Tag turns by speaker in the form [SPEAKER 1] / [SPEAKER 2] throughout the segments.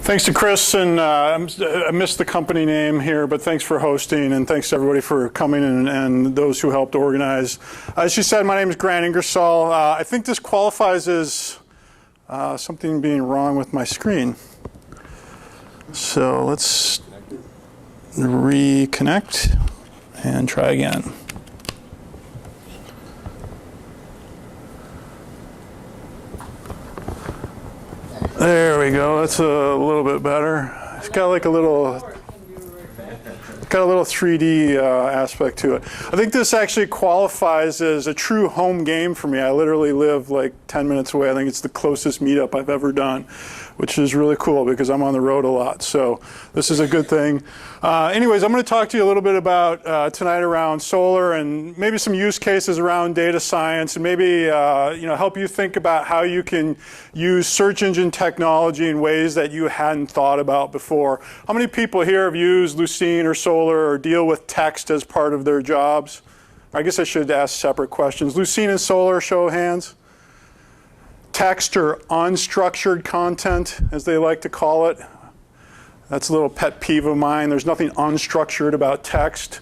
[SPEAKER 1] Thanks to Chris, and I missed the company name here, but thanks for hosting, and thanks to everybody for coming and those who helped organize. As she said, my name is Grant Ingersoll. I think this qualifies as something being wrong with my screen. So let's reconnect and try again. There we go. That's a little bit better. It's got like a little 3D aspect to it. I think this actually qualifies as a true home game for me. I literally live like 10 minutes away. I think it's the closest meetup I've ever done, which is really cool because I'm on the road a lot. So this is a good thing. Anyways, I'm going to talk to you a little bit about tonight around Solr and maybe some use cases around data science, and maybe help you think about how you can use search engine technology in ways that you hadn't thought about before. How many people here have used Lucene or Solr or deal with text as part of their jobs? I guess I should ask separate questions. Lucene and Solr, show of hands. Text or unstructured content, as they like to call it. That's a little pet peeve of mine. There's nothing unstructured about text.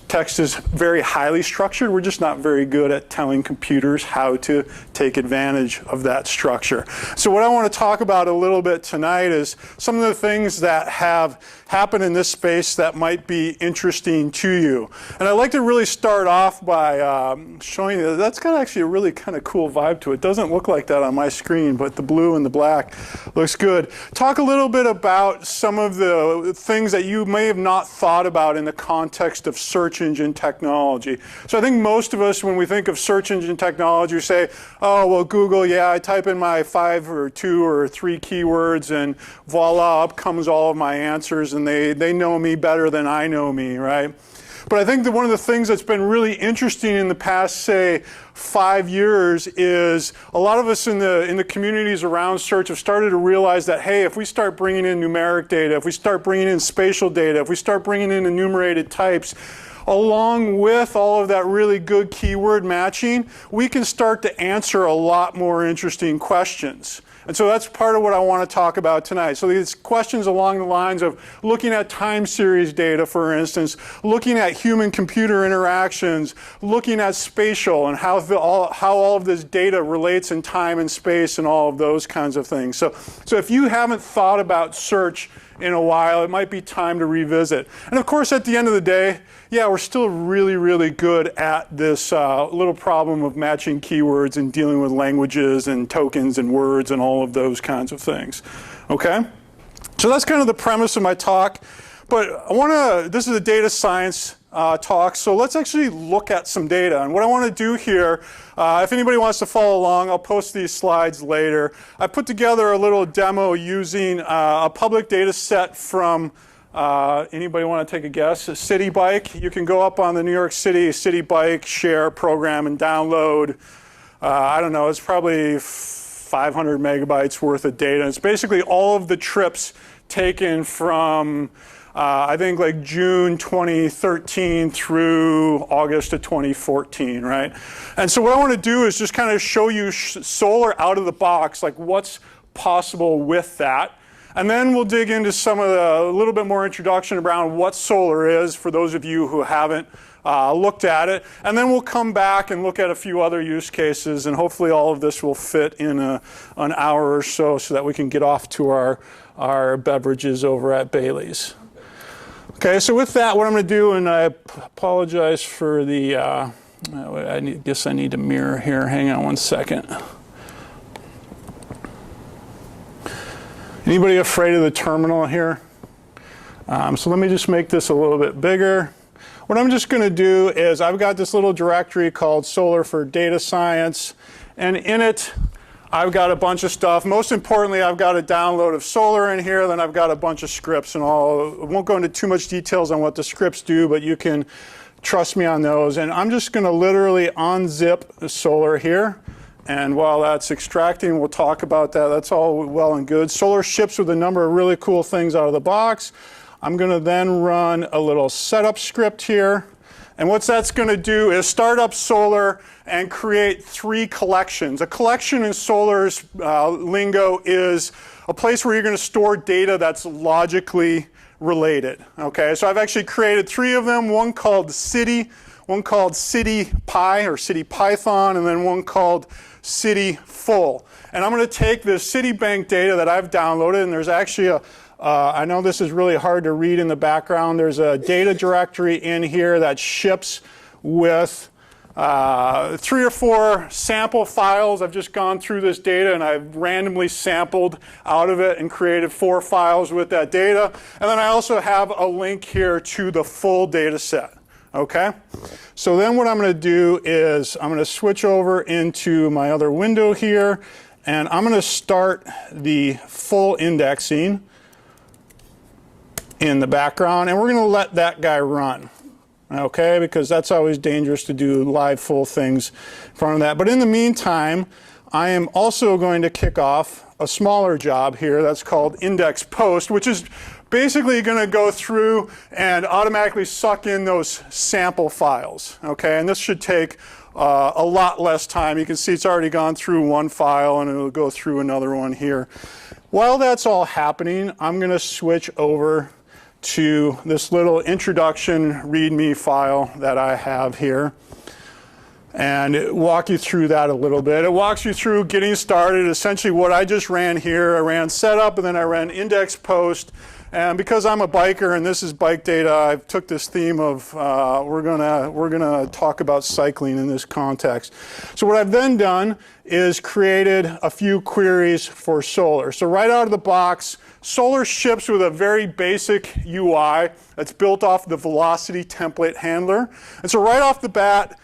[SPEAKER 1] Text is very highly structured. We're just not very good at telling computers how to take advantage of that structure. So what I want to talk about a little bit tonight is some of the things that have happened in this space that might be interesting to you. And I'd like to really start off by showing you that's got actually a really kind of cool vibe to it. It doesn't look like that on my screen, but the blue and the black looks good. Talk a little bit about some of the things that you may have not thought about in the context of search engine technology. So I think most of us, when we think of search engine technology, we say, oh, well, Google, yeah, I type in my 5 or 2 or 3 keywords and voila, up comes all of my answers, and they know me better than I know me, right? But I think that one of the things that's been really interesting in the past, say, 5 years is a lot of us in the communities around search have started to realize that, hey, if we start bringing in numeric data, if we start bringing in spatial data, if we start bringing in enumerated types, along with all of that really good keyword matching, we can start to answer a lot more interesting questions. And so that's part of what I want to talk about tonight. So these questions along the lines of looking at time series data, for instance, looking at human-computer interactions, looking at spatial and how all of this data relates in time and space and all of those kinds of things. So if you haven't thought about search in a while, it might be time to revisit. And of course, at the end of the day, yeah, we're still really, really good at this little problem of matching keywords and dealing with languages and tokens and words and all of those kinds of things. Okay? So that's kind of the premise of my talk. But this is a data science talk, so let's actually look at some data. And what I want to do here, if anybody wants to follow along, I'll post these slides later. I put together a little demo using a public data set from, anybody want to take a guess? A City Bike. You can go up on the New York City Bike share program and download, I don't know, it's probably 500 megabytes worth of data. It's basically all of the trips taken from I think like June 2013 through August of 2014, right? And so what I want to do is just kind of show you Solr out of the box, like what's possible with that. And then we'll dig into some of a little bit more introduction around what Solr is for those of you who haven't looked at it. And then we'll come back and look at a few other use cases, and hopefully all of this will fit in an hour or so that we can get off to our beverages over at Bailey's. Okay, so with that, what I'm going to do, and I apologize for the, I guess I need a mirror here. Hang on one second. Anybody afraid of the terminal here? So let me just make this a little bit bigger. What I'm just going to do is I've got this little directory called Solr for Data Science, and in it, I've got a bunch of stuff. Most importantly, I've got a download of Solr in here, then I've got a bunch of scripts and all. I won't go into too much details on what the scripts do, but you can trust me on those. And I'm just going to literally unzip Solr here. And while that's extracting, we'll talk about that. That's all well and good. Solr ships with a number of really cool things out of the box. I'm going to then run a little setup script here. And what that's going to do is start up Solr and create 3 collections. A collection in Solr's lingo is a place where you're going to store data that's logically related. Okay, so I've actually created 3 of them, one called city, one called CityPy or CityPython, and then one called CityFull. And I'm going to take this Citibank data that I've downloaded, and there's actually I know this is really hard to read in the background. There's a data directory in here that ships with 3 or 4 sample files. I've just gone through this data and I've randomly sampled out of it and created 4 files with that data. And then I also have a link here to the full data set. Okay? So then what I'm going to do is I'm going to switch over into my other window here, and I'm going to start the full indexing in the background, and we're going to let that guy run, okay, because that's always dangerous to do live full things in front of that. But in the meantime, I am also going to kick off a smaller job here that's called index post, which is basically going to go through and automatically suck in those sample files, okay, and this should take a lot less time. You can see it's already gone through one file and it'll go through another one here. While that's all happening, I'm going to switch over to this little introduction README file that I have here and walk you through that a little bit. It walks you through getting started, essentially what I just ran here. I ran setup and then I ran index post. And because I'm a biker and this is bike data, I took this theme of we're gonna talk about cycling in this context. So what I've then done is created a few queries for Solr. So right out of the box, Solr ships with a very basic UI that's built off the velocity template handler. And so right off the bat,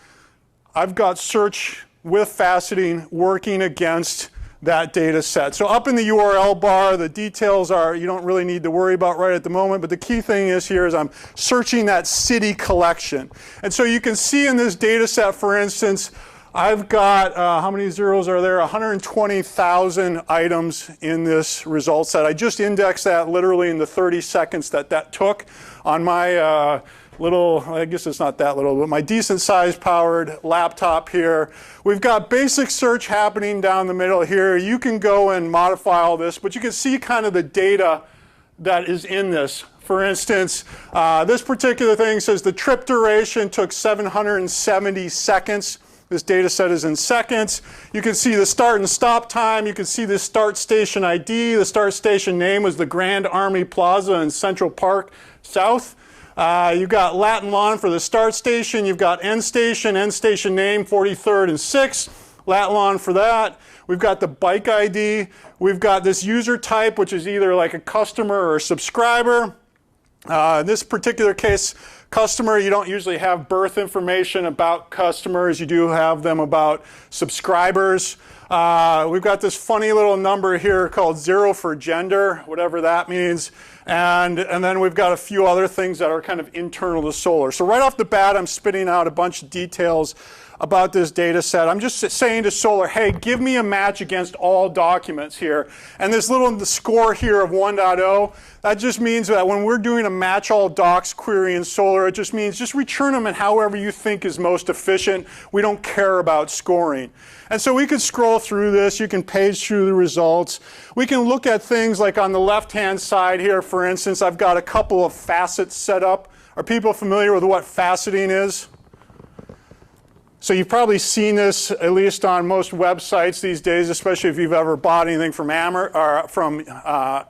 [SPEAKER 1] I've got search with faceting working against that data set. So up in the URL bar, the details are, you don't really need to worry about right at the moment, but the key thing is here is I'm searching that city collection. And so you can see in this data set, for instance, I've got, how many zeros are there? 120,000 items in this result set. I just indexed that literally in the 30 seconds that took on my little, I guess it's not that little, but my decent sized powered laptop here. We've got basic search happening down the middle here. You can go and modify all this, but you can see kind of the data that is in this. For instance, this particular thing says the trip duration took 770 seconds. This data set is in seconds. You can see the start and stop time. You can see the start station ID. The start station name was the Grand Army Plaza in Central Park South. You've got Latin Lawn for the start station. You've got end station name, 43rd and 6th. Latin Lawn for that. We've got the bike ID. We've got this user type, which is either like a customer or a subscriber. In this particular case, customer, you don't usually have birth information about customers. You do have them about subscribers. We've got this funny little number here called 0 for gender, whatever that means. And then we've got a few other things that are kind of internal to Solr. So right off the bat, I'm spitting out a bunch of details about this data set. I'm just saying to Solr, hey, give me a match against all documents here. And this little score here of 1.0, that just means that when we're doing a match all docs query in Solr, it just means just return them in however you think is most efficient. We don't care about scoring. And so we could scroll through this. You can page through the results. We can look at things like on the left-hand side here, for instance, I've got a couple of facets set up. Are people familiar with what faceting is? So you've probably seen this at least on most websites these days, especially if you've ever bought anything from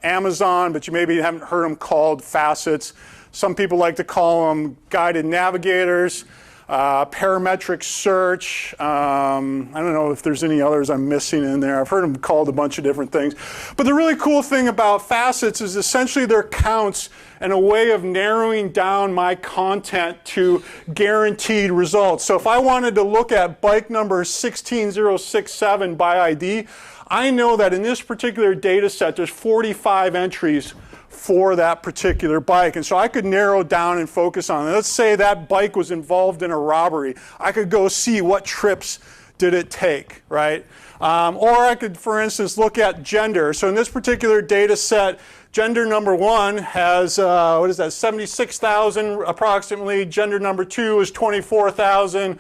[SPEAKER 1] Amazon, but you maybe haven't heard them called facets. Some people like to call them guided navigators, parametric search. I don't know if there's any others I'm missing in there. I've heard them called a bunch of different things. But the really cool thing about facets is essentially they're counts and a way of narrowing down my content to guaranteed results. So if I wanted to look at bike number 16067 by ID, I know that in this particular data set, there's 45 entries for that particular bike. And so I could narrow down and focus on it. Let's say that bike was involved in a robbery. I could go see what trips did it take, right? Or I could, for instance, look at gender. So in this particular data set, gender number 1 has, what is that, 76,000 approximately. Gender number 2 is 24,000.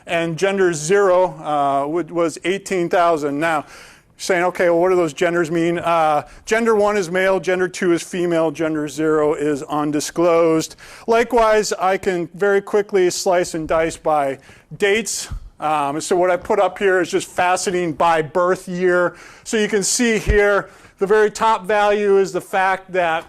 [SPEAKER 1] And gender 0 was 18,000. Now, saying, okay, well, what do those genders mean? Gender 1 is male, gender 2 is female, gender 0 is undisclosed. Likewise, I can very quickly slice and dice by dates. So what I put up here is just faceting by birth year. So you can see here, the very top value is the fact that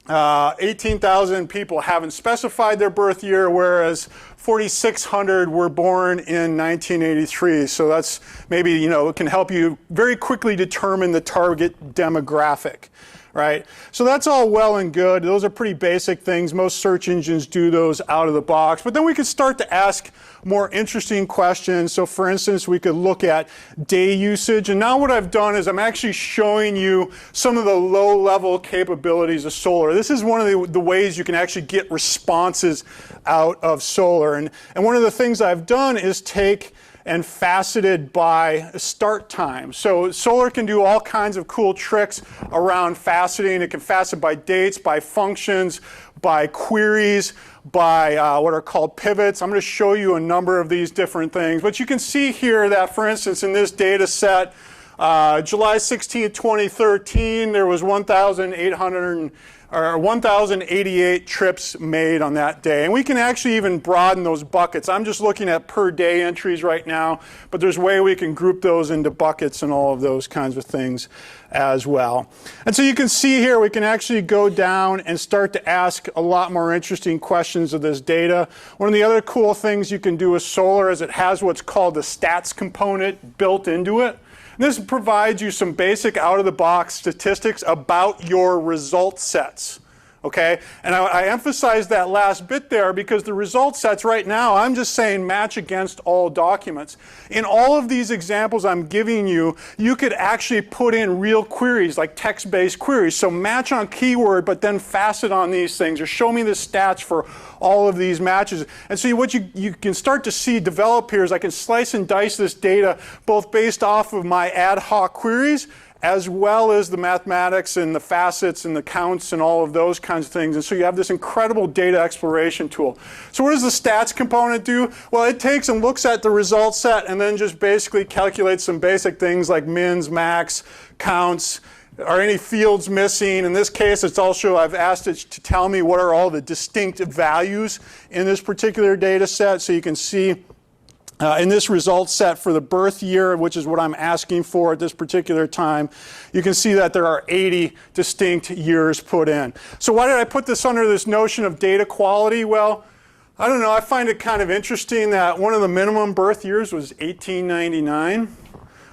[SPEAKER 1] 18,000 people haven't specified their birth year, whereas 4,600 were born in 1983. So that's maybe, it can help you very quickly determine the target demographic, right? So that's all well and good. Those are pretty basic things. Most search engines do those out of the box. But then we could start to ask more interesting questions. So for instance, we could look at day usage. And now what I've done is I'm actually showing you some of the low-level capabilities of Solr. This is one of the ways you can actually get responses out of Solr. And one of the things I've done is take and faceted by start time. So Solr can do all kinds of cool tricks around faceting. It can facet by dates, by functions, by queries, by what are called pivots. I'm going to show you a number of these different things. But you can see here that, for instance, in this data set, July 16, 2013, there was 1,088 trips made on that day. And we can actually even broaden those buckets. I'm just looking at per day entries right now, but there's a way we can group those into buckets and all of those kinds of things as well. And so you can see here, we can actually go down and start to ask a lot more interesting questions of this data. One of the other cool things you can do with Solr is it has what's called the stats component built into it. This provides you some basic out-of-the-box statistics about your result sets. Okay, and I emphasize that last bit there because the result sets right now, I'm just saying match against all documents. In all of these examples I'm giving you, you could actually put in real queries like text-based queries. So match on keyword, but then facet on these things, or show me the stats for all of these matches. And so what you can start to see develop here is I can slice and dice this data both based off of my ad hoc queries as well as the mathematics and the facets and the counts and all of those kinds of things. And so you have this incredible data exploration tool. So what does the stats component do? Well, it takes and looks at the result set and then just basically calculates some basic things like mins, max, counts. Are any fields missing? In this case, it's also, I've asked it to tell me what are all the distinct values in this particular data set. So you can see in this result set for the birth year, which is what I'm asking for at this particular time, you can see that there are 80 distinct years put in. So why did I put this under this notion of data quality? Well, I don't know, I find it kind of interesting that one of the minimum birth years was 1899.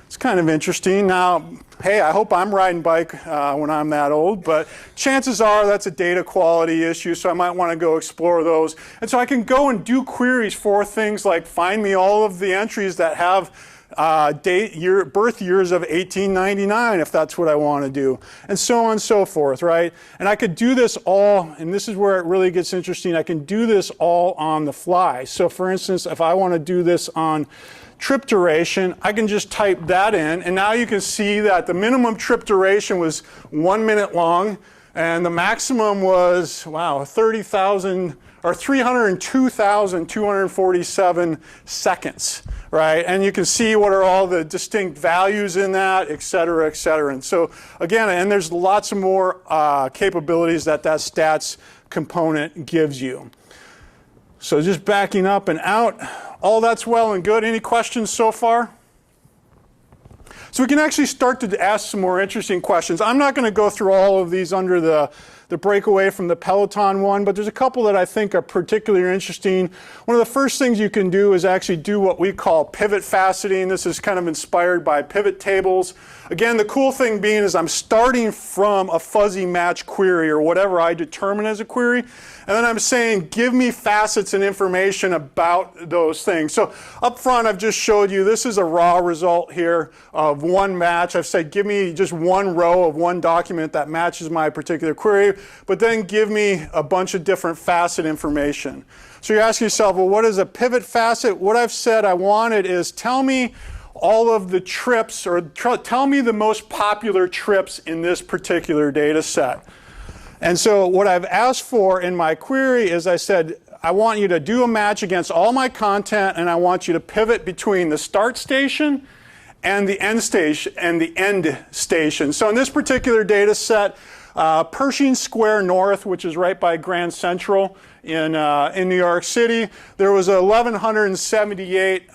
[SPEAKER 1] It's kind of interesting. Now, hey, I hope I'm riding bike when I'm that old, but chances are that's a data quality issue, so I might want to go explore those. And so I can go and do queries for things like find me all of the entries that have birth years of 1899, if that's what I want to do, and so on and so forth, right? And I could do this all, and this is where it really gets interesting, I can do this all on the fly. So for instance, if I want to do this on trip duration, I can just type that in, and now you can see that the minimum trip duration was 1 minute long, and the maximum was, wow, 30,000 or 302,247 seconds, right? And you can see what are all the distinct values in that, et cetera, et cetera. And so again, and there's lots of more capabilities that stats component gives you. So just backing up and out, all that's well and good. Any questions so far? So we can actually start to ask some more interesting questions. I'm not going to go through all of these under the breakaway from the Peloton one, but there's a couple that I think are particularly interesting. One of the first things you can do is actually do what we call pivot faceting. This is kind of inspired by pivot tables. Again, the cool thing being is I'm starting from a fuzzy match query or whatever I determine as a query, and then I'm saying, give me facets and information about those things. So up front, I've just showed you, this is a raw result here of one match. I've said, give me just one row of one document that matches my particular query, but then give me a bunch of different facet information. So you're asking yourself, well, what is a pivot facet? What I've said I wanted is tell me all of the trips, or tell me the most popular trips in this particular data set. And so what I've asked for in my query is I said, I want you to do a match against all my content, and I want you to pivot between the start station and the end station. So in this particular data set, Pershing Square North, which is right by Grand Central in New York City, there was 1,178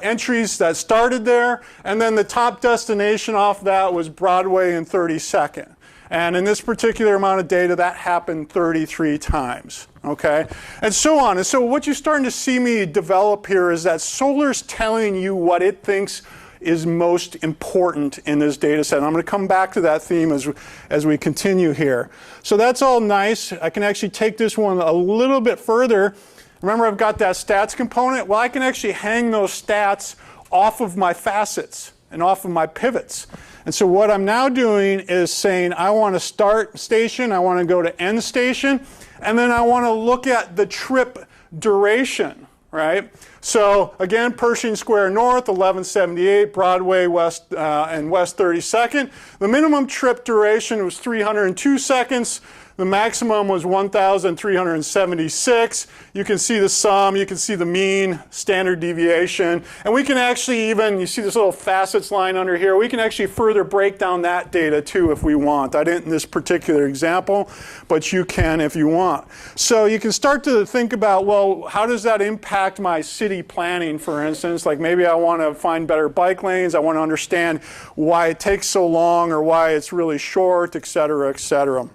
[SPEAKER 1] entries that started there, and then the top destination off that was Broadway and 32nd. And in this particular amount of data, that happened 33 times, okay? And so on. And so what you're starting to see me develop here is that Solr's telling you what it thinks is most important in this data set. And I'm going to come back to that theme as we continue here. So that's all nice. I can actually take this one a little bit further. Remember, I've got that stats component. Well, I can actually hang those stats off of my facets and off of my pivots. And so what I'm now doing is saying I want to start station, I want to go to end station, and then I want to look at the trip duration, right? So again, Pershing Square North, 1178, Broadway West and West 32nd. The minimum trip duration was 302 seconds. The maximum was 1,376. You can see the sum, you can see the mean, standard deviation, and we can actually even, you see this little facets line under here, we can actually further break down that data too if we want. I didn't in this particular example, but you can if you want. So you can start to think about, well, how does that impact my city planning, for instance? Like maybe I want to find better bike lanes, I want to understand why it takes so long or why it's really short, et cetera, et cetera.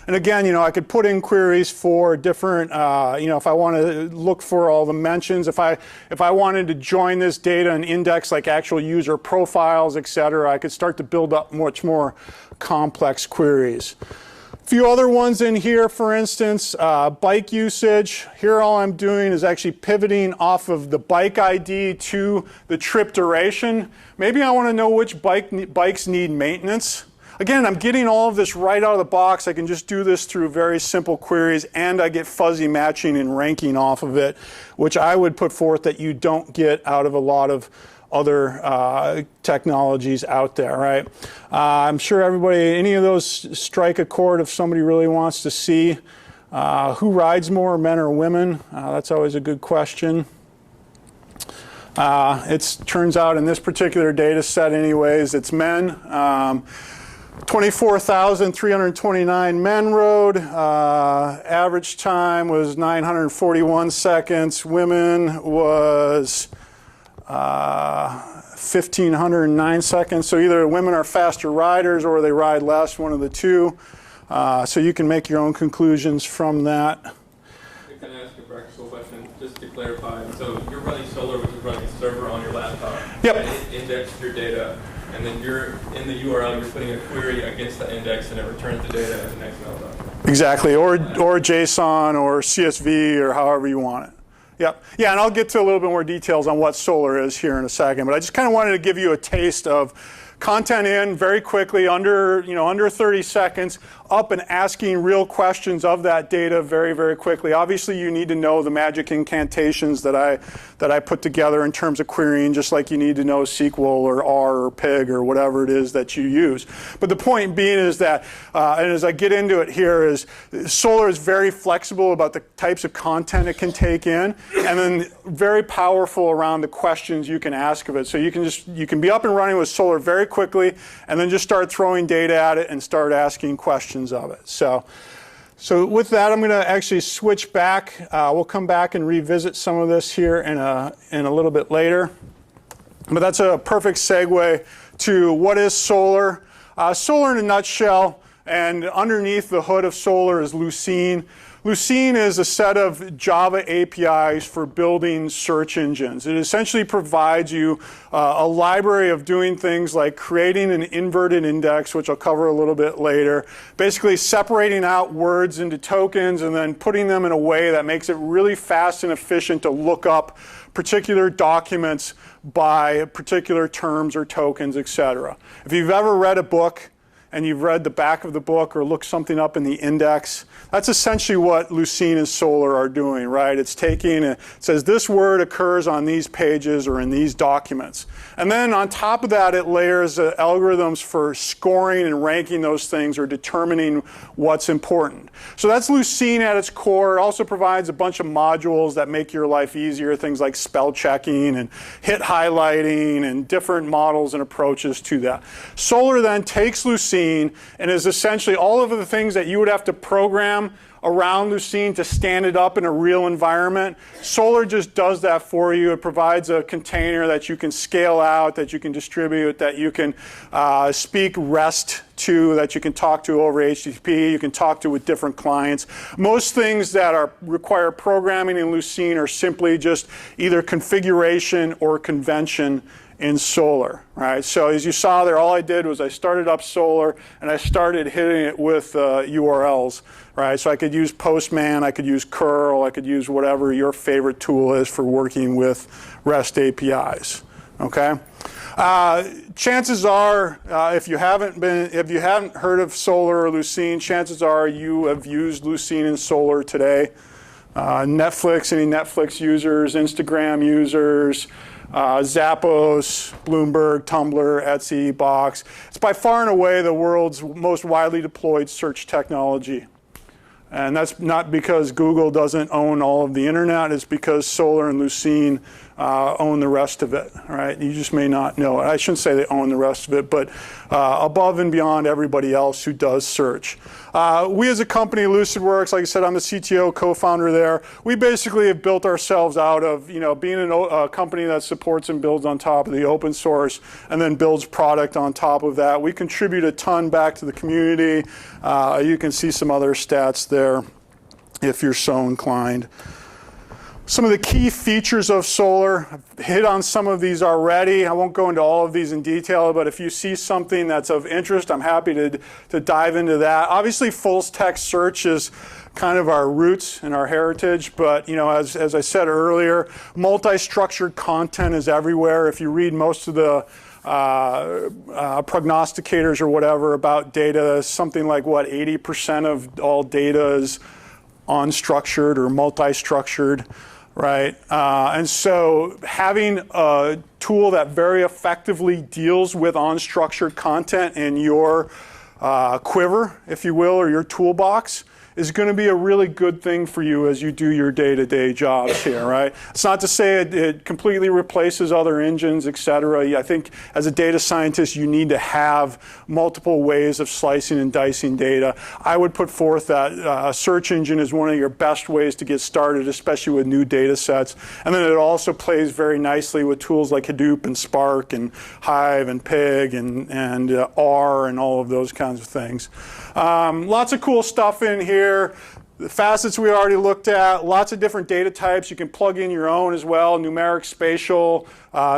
[SPEAKER 1] And again, you know, I could put in queries for different, you know, if I want to look for all the mentions, if I wanted to join this data and index like actual user profiles, et cetera, I could start to build up much more complex queries. A few other ones in here, for instance, bike usage. Here all I'm doing is actually pivoting off of the bike ID to the trip duration. Maybe I want to know which bikes need maintenance. Again, I'm getting all of this right out of the box. I can just do this through very simple queries, and I get fuzzy matching and ranking off of it, which I would put forth that you don't get out of a lot of other technologies out there, right? I'm sure everybody, any of those strike a chord if somebody really wants to see who rides more, men or women. That's always a good question. It turns out in this particular data set anyways, it's men. 24,329 men rode. Average time was 941 seconds. Women was 1,509 seconds. So either women are faster riders or they ride less, one of the two. So you can make your own conclusions from that.
[SPEAKER 2] Can I ask a practical question, just to clarify? So you're running Solr, which is running a server on your laptop.
[SPEAKER 1] Yep.
[SPEAKER 2] And it indexed your data. And then you're in the URL, you're putting a query against the index, and it returns the data as an XML document.
[SPEAKER 1] Exactly, or JSON or CSV or however you want it. Yep. Yeah, and I'll get to a little bit more details on what Solr is here in a second, but I just kind of wanted to give you a taste of content in very quickly, under 30 seconds, up and asking real questions of that data very, very quickly. Obviously, you need to know the magic incantations that I put together in terms of querying, just like you need to know SQL or R or Pig or whatever it is that you use. But the point being is that, and as I get into it here, is Solr is very flexible about the types of content it can take in, and then very powerful around the questions you can ask of it. So you can be up and running with Solr very quickly, and then just start throwing data at it and start asking questions of it. So with that, I'm going to actually switch back. We'll come back and revisit some of this here in a little bit later. But that's a perfect segue to what is Solr. Solr in a nutshell, and underneath the hood of Solr is Lucene. Lucene is a set of Java APIs for building search engines. It essentially provides you a library of doing things like creating an inverted index, which I'll cover a little bit later, basically separating out words into tokens and then putting them in a way that makes it really fast and efficient to look up particular documents by particular terms or tokens, etc. If you've ever read a book, and you've read the back of the book or looked something up in the index, that's essentially what Lucene and Solr are doing, right? It's taking, it says this word occurs on these pages or in these documents. And then on top of that, it layers algorithms for scoring and ranking those things or determining what's important. So that's Lucene at its core. It also provides a bunch of modules that make your life easier, things like spell checking and hit highlighting and different models and approaches to that. Solr then takes Lucene and is essentially all of the things that you would have to program around Lucene to stand it up in a real environment. Solr just does that for you. It provides a container that you can scale out, that you can distribute, that you can speak REST to, that you can talk to over HTTP, you can talk to with different clients. Most things that require programming in Lucene are simply just either configuration or convention in Solr, right? So as you saw there, all I did was I started up Solr and I started hitting it with URLs, right? So I could use Postman, I could use curl, I could use whatever your favorite tool is for working with REST APIs, okay? Chances are, if you haven't heard of Solr or Lucene, chances are you have used Lucene and Solr today. Netflix, any Netflix users, Instagram users, Zappos, Bloomberg, Tumblr, Etsy, Box. It's by far and away the world's most widely deployed search technology. And that's not because Google doesn't own all of the internet, it's because Solr and Lucene own the rest of it, right? You just may not know it. I shouldn't say they own the rest of it, but above and beyond everybody else who does search. We as a company, Lucidworks, like I said, I'm the CTO, co-founder there. We basically have built ourselves out of, being a company that supports and builds on top of the open source and then builds product on top of that. We contribute a ton back to the community. You can see some other stats there if you're so inclined. Some of the key features of Solr, I've hit on some of these already. I won't go into all of these in detail, but if you see something that's of interest, I'm happy to dive into that. Obviously, full text search is kind of our roots and our heritage, but as I said earlier, multi-structured content is everywhere. If you read most of the prognosticators or whatever about data, something like 80% of all data is unstructured or multi-structured, right? And so having a tool that very effectively deals with unstructured content in your quiver, if you will, or your toolbox is going to be a really good thing for you as you do your day-to-day jobs here, right? It's not to say it completely replaces other engines, et cetera. I think as a data scientist, you need to have multiple ways of slicing and dicing data. I would put forth that a search engine is one of your best ways to get started, especially with new data sets. And then it also plays very nicely with tools like Hadoop and Spark and Hive and Pig and R and all of those kinds of things. Lots of cool stuff in here. The facets we already looked at, lots of different data types. You can plug in your own as well, numeric, spatial,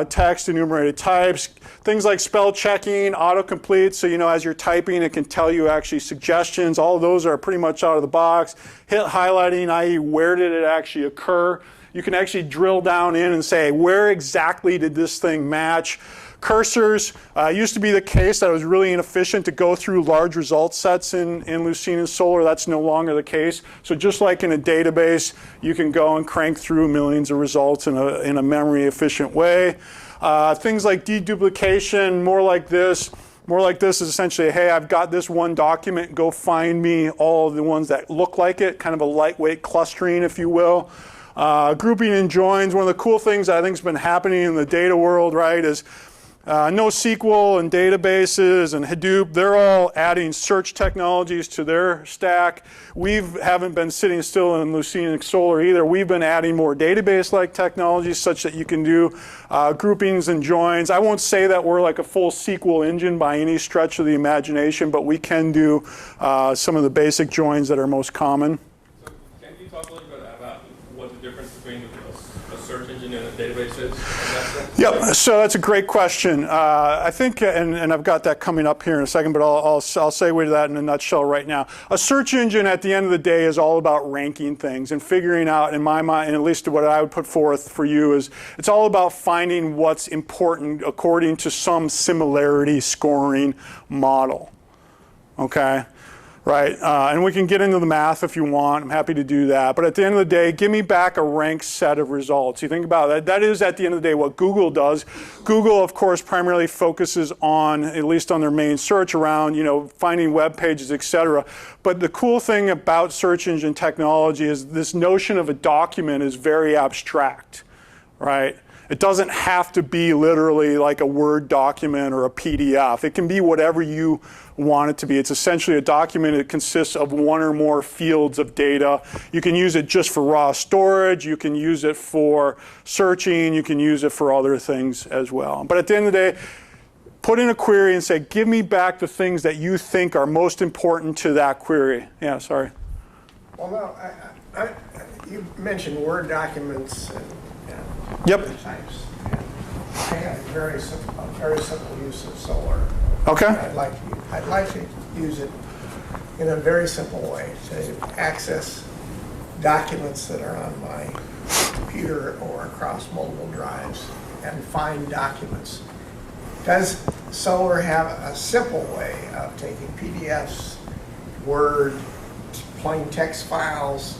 [SPEAKER 1] text, enumerated types. Things like spell checking, autocomplete, so as you're typing, it can tell you actually suggestions. All of those are pretty much out of the box. Hit highlighting, i.e. where did it actually occur? You can actually drill down in and say, where exactly did this thing match? Cursors, used to be the case that it was really inefficient to go through large result sets in Lucene and Solr. That's no longer the case. So just like in a database, you can go and crank through millions of results in a memory efficient way. Things like deduplication, more like this. More like this is essentially, hey, I've got this one document, go find me all of the ones that look like it, kind of a lightweight clustering, if you will. Grouping and joins, one of the cool things I think has been happening in the data world, right, is NoSQL and databases and Hadoop, they're all adding search technologies to their stack. We haven't been sitting still in Lucene and Solr either. We've been adding more database-like technologies such that you can do groupings and joins. I won't say that we're like a full SQL engine by any stretch of the imagination, but we can do some of the basic joins that are most common.
[SPEAKER 2] So can you talk a little bit about what the difference between a search engine and a database is?
[SPEAKER 1] Yep, so that's a great question. I think, and I've got that coming up here in a second, but I'll segue to that in a nutshell right now. A search engine at the end of the day is all about ranking things and figuring out, in my mind, and at least what I would put forth for you is, it's all about finding what's important according to some similarity scoring model. okay? Right, and we can get into the math if you want. I'm happy to do that. But at the end of the day, give me back a ranked set of results. You think about that. That is, at the end of the day, what Google does. Google, of course, primarily focuses on, at least on their main search, around finding web pages, et cetera. But the cool thing about search engine technology is this notion of a document is very abstract, right? It doesn't have to be literally like a Word document or a PDF. It can be whatever you want it to be. It's essentially a document that consists of one or more fields of data. You can use it just for raw storage. You can use it for searching. You can use it for other things as well. But at the end of the day, put in a query and say, give me back the things that you think are most important to that query. Yeah, sorry.
[SPEAKER 3] Well, no, you mentioned Word documents and
[SPEAKER 1] yep.
[SPEAKER 3] types. And I have a very simple use of Solr.
[SPEAKER 1] Okay.
[SPEAKER 3] I'd like to use it in a very simple way to access documents that are on my computer or across multiple drives and find documents. Does Solr have a simple way of taking PDFs, Word, plain text files,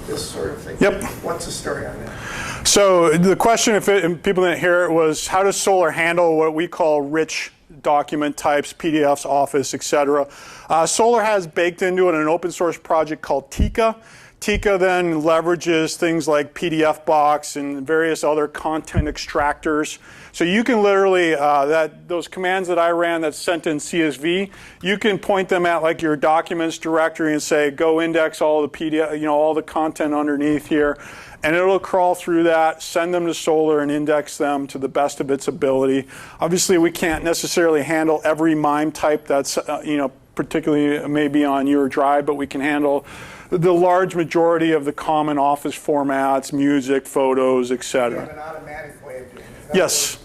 [SPEAKER 3] this sort of thing?
[SPEAKER 1] Yep.
[SPEAKER 3] What's the story on that?
[SPEAKER 1] So the question, if people didn't hear it, was how does Solr handle what we call rich document types, PDFs, Office, etc. Solr has baked into it an open source project called Tika. Tika then leverages things like PDF Box and various other content extractors. So you can literally, those commands that I ran that sent in CSV, you can point them at like your documents directory and say, go index all the PDF, all the content underneath here. And it'll crawl through that, send them to Solr, and index them to the best of its ability. Obviously, we can't necessarily handle every MIME type that's, particularly maybe on your drive, but we can handle the large majority of the common Office formats, music, photos, etc.
[SPEAKER 3] You have an automatic way of doing it.
[SPEAKER 1] Yes.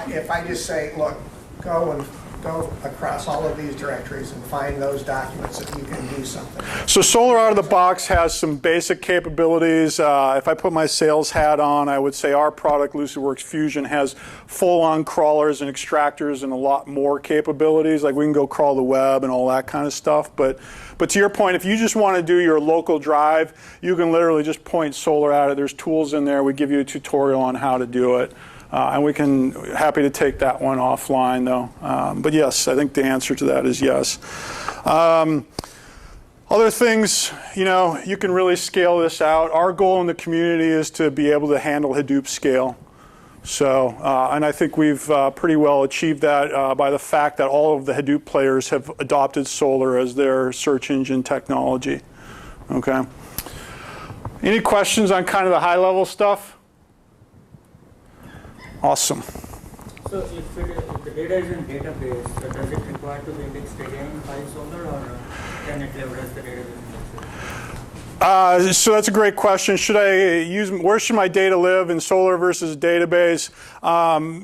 [SPEAKER 3] If I just say, look, go across all of these directories and find those documents that you can do something.
[SPEAKER 1] So Solr out of the box has some basic capabilities. If I put my sales hat on, I would say our product, Lucidworks Fusion, has full-on crawlers and extractors and a lot more capabilities. Like we can go crawl the web and all that kind of stuff. But to your point, if you just want to do your local drive, you can literally just point Solr at it. There's tools in there. We give you a tutorial on how to do it. And we can, happy to take that one offline though. But yes, I think the answer to that is yes. Other things, you can really scale this out. Our goal in the community is to be able to handle Hadoop scale. So, and I think we've pretty well achieved that by the fact that all of the Hadoop players have adopted Solr as their search engine technology. Okay. Any questions on kind of the high level stuff? Awesome.
[SPEAKER 4] So if the data is in database, does it require to be indexed again by Solr, or can it leverage the database indexes?
[SPEAKER 1] So that's a great question. Where should my data live in Solr versus a database?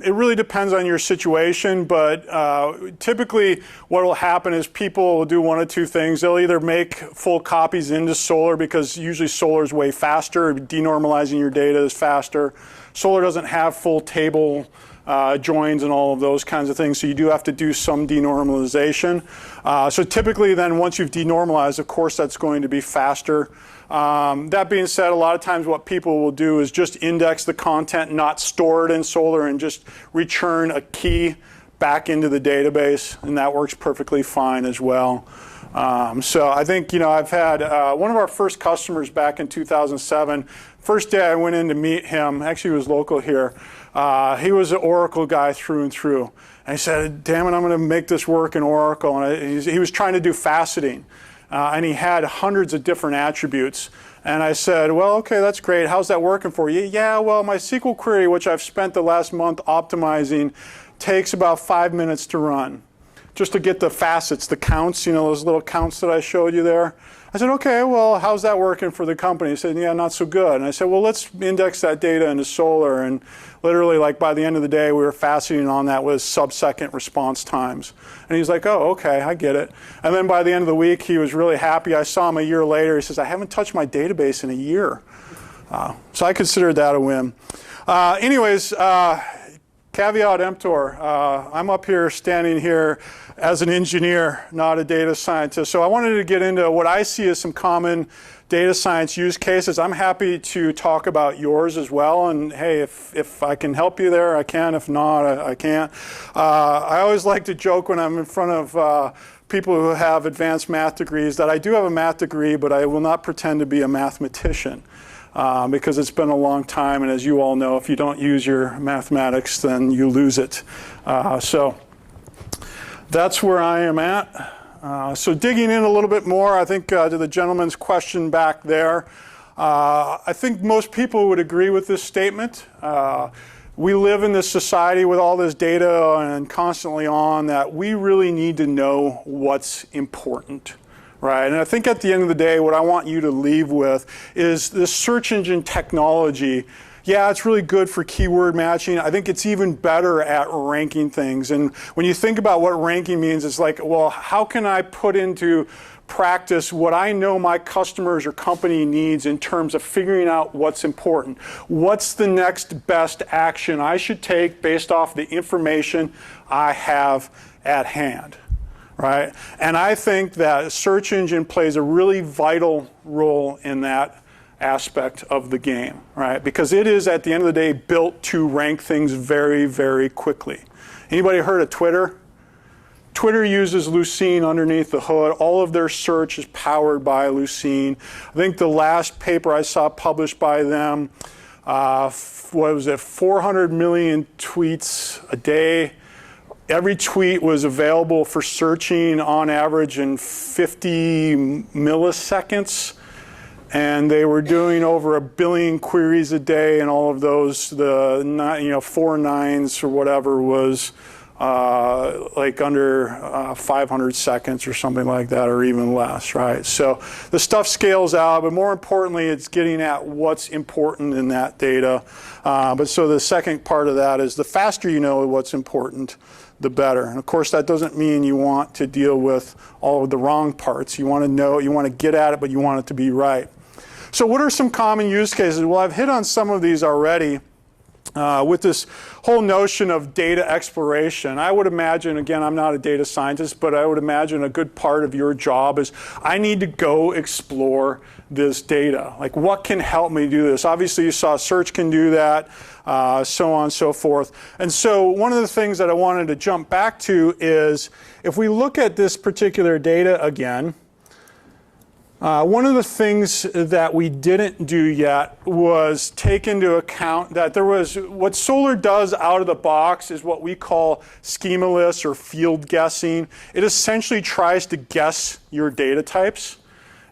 [SPEAKER 1] It really depends on your situation, but typically what will happen is people will do one of two things. They'll either make full copies into Solr because usually Solr is way faster. Denormalizing your data is faster. Solr doesn't have full table joins and all of those kinds of things, so you do have to do some denormalization. So typically then once you've denormalized, of course that's going to be faster. That being said, a lot of times what people will do is just index the content, not store it in Solr, and just return a key back into the database, and that works perfectly fine as well. So I think, I've had one of our first customers back in 2007. First day I went in to meet him, actually he was local here. He was an Oracle guy through and through. And he said, damn it, I'm going to make this work in Oracle. And he was trying to do faceting. And he had hundreds of different attributes. And I said, well, okay, that's great. How's that working for you? Yeah, well, my SQL query, which I've spent the last month optimizing, takes about 5 minutes to run. Just to get the facets, the counts, those little counts that I showed you there. I said, okay, well, how's that working for the company? He said, yeah, not so good. And I said, well, let's index that data into Solr. And literally, like by the end of the day, we were faceting on that with sub-second response times. And he's like, oh, okay, I get it. And then by the end of the week, he was really happy. I saw him a year later. He says, I haven't touched my database in a year. So I considered that a win. caveat emptor. I'm up here standing here as an engineer, not a data scientist. So I wanted to get into what I see as some common data science use cases. I'm happy to talk about yours as well. And hey, if I can help you there, I can. If not, I can't. I always like to joke when I'm in front of people who have advanced math degrees that I do have a math degree, but I will not pretend to be a mathematician. Because it's been a long time, and as you all know, if you don't use your mathematics, then you lose it. So that's where I am at. So digging in a little bit more, I think to the gentleman's question back there, I think most people would agree with this statement. We live in this society with all this data and constantly on that we really need to know what's important. Right, and I think at the end of the day, what I want you to leave with is this search engine technology. Yeah, it's really good for keyword matching. I think it's even better at ranking things. And when you think about what ranking means, it's like, well, how can I put into practice what I know my customers or company needs in terms of figuring out what's important? What's the next best action I should take based off the information I have at hand? Right? And I think that search engine plays a really vital role in that aspect of the game, right? Because it is, at the end of the day, built to rank things very, very quickly. Anybody heard of Twitter? Twitter uses Lucene underneath the hood. All of their search is powered by Lucene. I think the last paper I saw published by them, what was it, 400 million tweets a day. Every tweet was available for searching on average in 50 milliseconds. And they were doing over 1 billion queries a day, and all of those, the 4 nines or whatever was like under 500 seconds or something like that, or even less, right? So the stuff scales out, but more importantly, it's getting at what's important in that data. But so the second part of that is the faster you know what's important, the better. And of course, that doesn't mean you want to deal with all of the wrong parts. You want to know, you want to get at it, but you want it to be right. So what are some common use cases? Well, I've hit on some of these already. With this whole notion of data exploration, I would imagine, again, I'm not a data scientist, but I would imagine a good part of your job is I need to go explore this data. Like, what can help me do this? Obviously, you saw search can do that, so on and so forth. And so one of the things that I wanted to jump back to is if we look at this particular data again, one of the things that we didn't do yet was take into account that there was, what Solr does out of the box is what we call schema lists or field guessing. It essentially tries to guess your data types.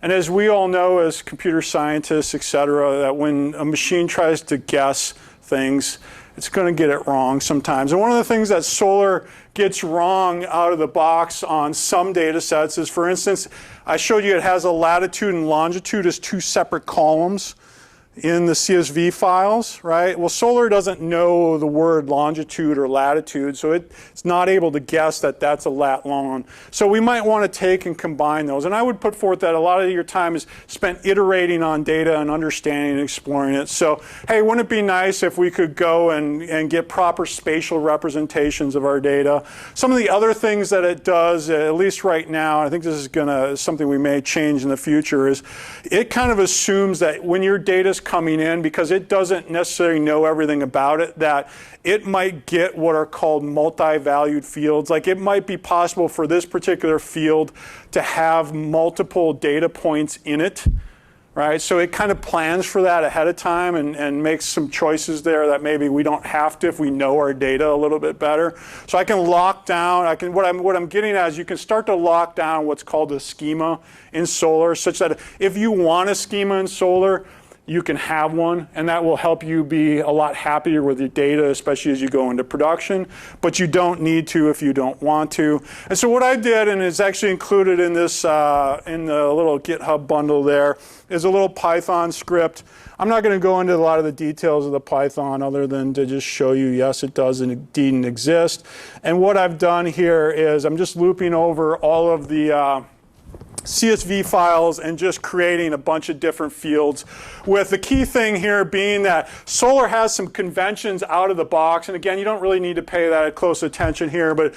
[SPEAKER 1] And as we all know as computer scientists, et cetera, that when a machine tries to guess things, it's going to get it wrong sometimes. And one of the things that Solr gets wrong out of the box on some data sets is, for instance, I showed you it has a latitude and longitude as 2 separate columns in the CSV files, right? Well, Solr doesn't know the word longitude or latitude, so it's not able to guess that that's a lat long. So we might want to take and combine those. And I would put forth that a lot of your time is spent iterating on data and understanding and exploring it. So, hey, wouldn't it be nice if we could go and get proper spatial representations of our data? Some of the other things that it does, at least right now, I think this is something we may change in the future, is it kind of assumes that when your data's coming in, because it doesn't necessarily know everything about it, that it might get what are called multi-valued fields. Like, it might be possible for this particular field to have multiple data points in it, right? So it kind of plans for that ahead of time and makes some choices there that maybe we don't have to if we know our data a little bit better. So I can lock down, what I'm getting at is you can start to lock down what's called a schema in Solr, such that if you want a schema in Solr, you can have one, and that will help you be a lot happier with your data, especially as you go into production, but you don't need to if you don't want to. And so what I did, and it's actually included in this, in the little GitHub bundle there, is a little Python script. I'm not going to go into a lot of the details of the Python other than to just show you, yes, it does indeed exist. And what I've done here is I'm just looping over all of the CSV files and just creating a bunch of different fields, with the key thing here being that Solr has some conventions out of the box. And again, you don't really need to pay that close attention here, but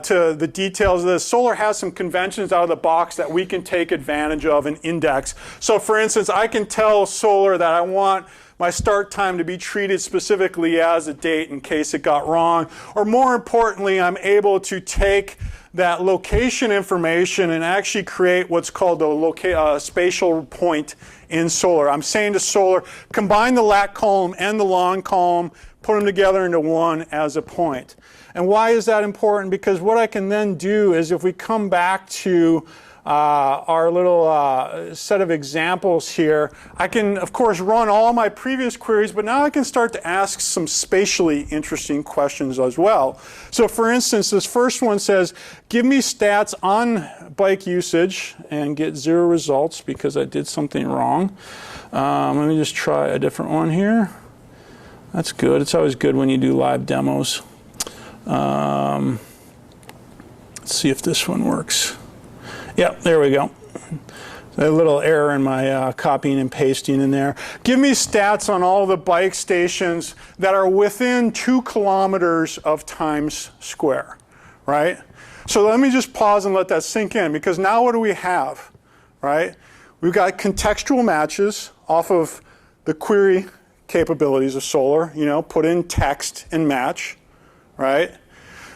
[SPEAKER 1] to the details of this, Solr has some conventions out of the box that we can take advantage of and index. So for instance, I can tell Solr that I want my start time to be treated specifically as a date in case it got wrong. Or more importantly, I'm able to take that location information and actually create what's called the spatial point in Solr. I'm saying to Solr, combine the lat column and the long column, put them together into one as a point. And why is that important? Because what I can then do is, if we come back to our little set of examples here, I can, of course, run all my previous queries, but now I can start to ask some spatially interesting questions as well. So for instance, this first one says, give me stats on bike usage, and get 0 results because I did something wrong. Let me just try a different one here. That's good. It's always good when you do live demos. Let's see if this one works. Yep, there we go. A little error in my copying and pasting in there. Give me stats on all the bike stations that are within 2 kilometers of Times Square, right? So let me just pause and let that sink in, because now what do we have, right? We've got contextual matches off of the query capabilities of Solr, you know, put in text and match, right?